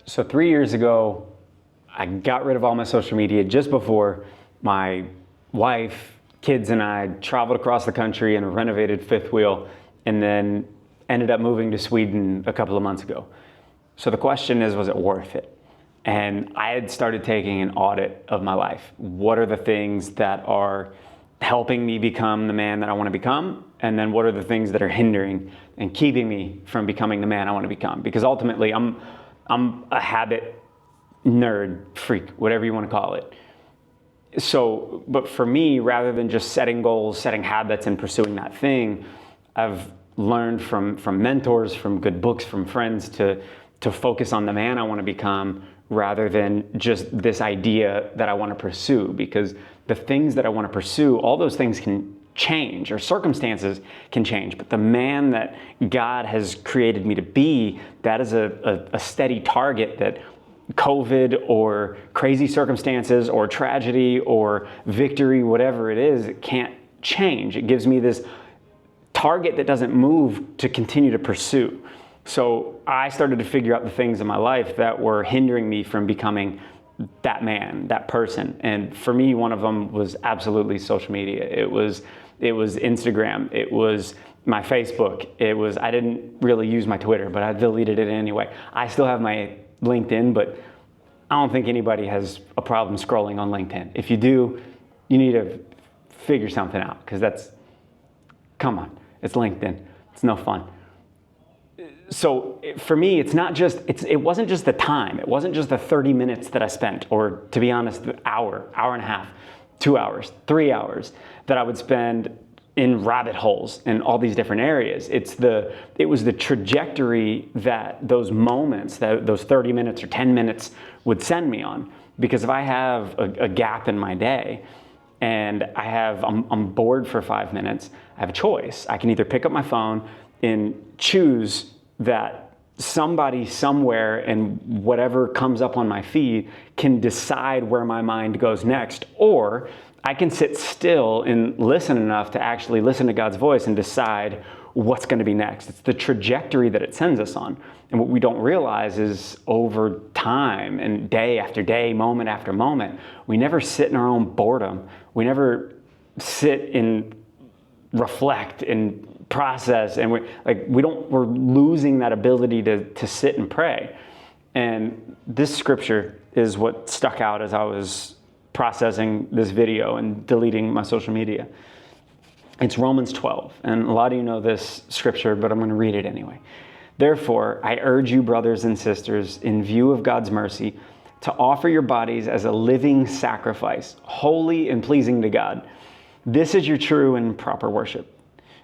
So 3 years ago, I got rid of all my social media just before my wife, kids, and I traveled across the country in a renovated fifth wheel, and then ended up moving to Sweden a couple of months ago. So the question is, was it worth it? And I had started taking an audit of my life. What are the things that are helping me become the man that I want to become? And then what are the things that are hindering and keeping me from becoming the man I want to become? Because ultimately, I'm a habit nerd, freak, whatever you want to call it. So, but for me, rather than just setting goals, setting habits, and pursuing that thing, I've learned from mentors, from good books, from friends to focus on the man I want to become rather than just this idea that I want to pursue. Because the things that I want to pursue, all those things can change, or circumstances can change, but the man that God has created me to be, that is a steady target that COVID or crazy circumstances or tragedy or victory, whatever it is, it can't change. It gives me this target that doesn't move to continue to pursue. So I started to figure out the things in my life that were hindering me from becoming that man, that person. And for me, one of them was absolutely social media. It was Instagram. It was my Facebook. I didn't really use my Twitter, but I deleted it anyway. I still have my LinkedIn, but I don't think anybody has a problem scrolling on LinkedIn. If you do, you need to figure something out, because come on, it's LinkedIn. It's no fun. So for me, it wasn't just the time. It wasn't just the 30 minutes that I spent, or to be honest, the hour and a half, 2 hours, 3 hours that I would spend in rabbit holes in all these different areas. It was the trajectory that those moments, those 30 minutes or 10 minutes would send me on. Because if I have a gap in my day and I'm bored for 5 minutes, I have a choice. I can either pick up my phone and choose that somebody somewhere and whatever comes up on my feed can decide where my mind goes next, or I can sit still and listen enough to actually listen to God's voice and decide what's going to be next. It's the trajectory that it sends us on. And what we don't realize is over time and day after day, moment after moment, we never sit in our own boredom. We never sit and reflect and process, and we're losing that ability to sit and pray. And this scripture is what stuck out as I was processing this video and deleting my social media. It's Romans 12, and a lot of you know this scripture, but I'm going to read it anyway. Therefore, I urge you, brothers and sisters, in view of God's mercy, to offer your bodies as a living sacrifice, holy and pleasing to God. This is your true and proper worship.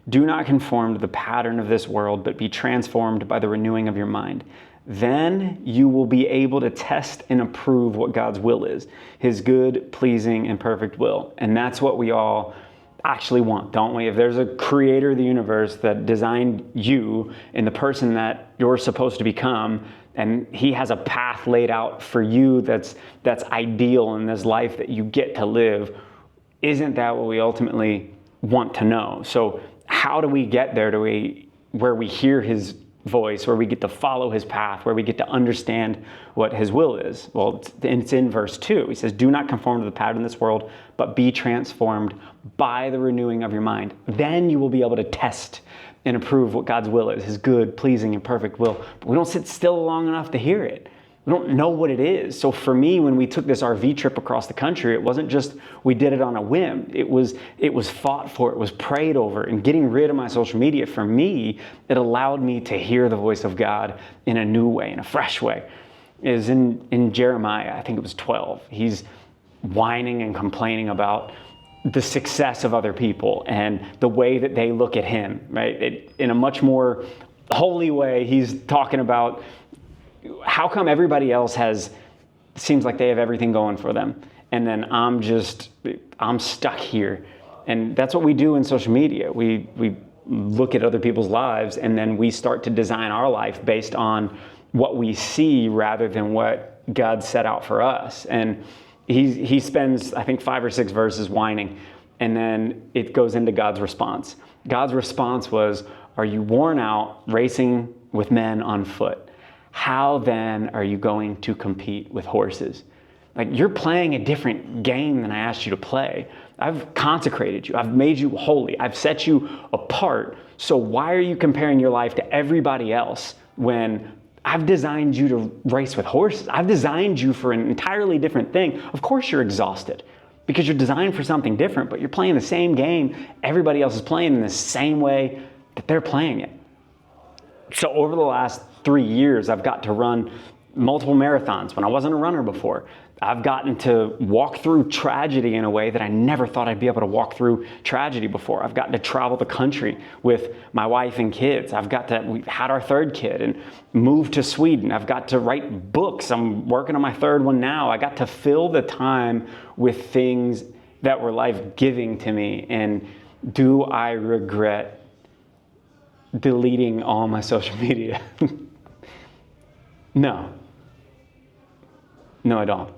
Do not conform to the pattern of this world, but be transformed by the renewing of your mind. Then you will be able to test and approve what God's will is, his good, pleasing, and perfect will. And that's what we all actually want, don't we? If there's a creator of the universe that designed you and the person that you're supposed to become, and he has a path laid out for you that's ideal in this life that you get to live, isn't that what we ultimately want to know? So how do we get there where we hear his voice, where we get to follow his path, where we get to understand what his will is? Well, it's in verse 2. He says, do not conform to the pattern of this world, but be transformed by the renewing of your mind. Then you will be able to test and approve what God's will is, his good, pleasing, and perfect will. But we don't sit still long enough to hear it. We don't know what it is. So for me, when we took this RV trip across the country, it wasn't just we did it on a whim. It was fought for, it was prayed over. And getting rid of my social media, for me, it allowed me to hear the voice of God in a new way, in a fresh way. Is in Jeremiah, I think it was 12. He's whining and complaining about the success of other people and the way that they look at him, right? In a much more holy way, he's talking about how come everybody else seems like they have everything going for them, and then I'm stuck here. And that's what we do in social media. We look at other people's lives, and then we start to design our life based on what we see rather than what God set out for us. And he spends, I think, 5 or 6 verses whining, and then it goes into God's response. God's response was, are you worn out racing with men on foot? how then are you going to compete with horses? Like, you're playing a different game than I asked you to play. I've consecrated you. I've made you holy. I've set you apart. So why are you comparing your life to everybody else when I've designed you to race with horses? I've designed you for an entirely different thing. Of course you're exhausted because you're designed for something different, but you're playing the same game everybody else is playing in the same way that they're playing it. So over the last 3 years, I've got to run multiple marathons when I wasn't a runner before. I've gotten to walk through tragedy in a way that I never thought I'd be able to walk through tragedy before. I've gotten to travel the country with my wife and kids. We've had our third kid and moved to Sweden. I've got to write books. I'm working on my third one now. I got to fill the time with things that were life-giving to me. And do I regret deleting all my social media? No. No, I don't.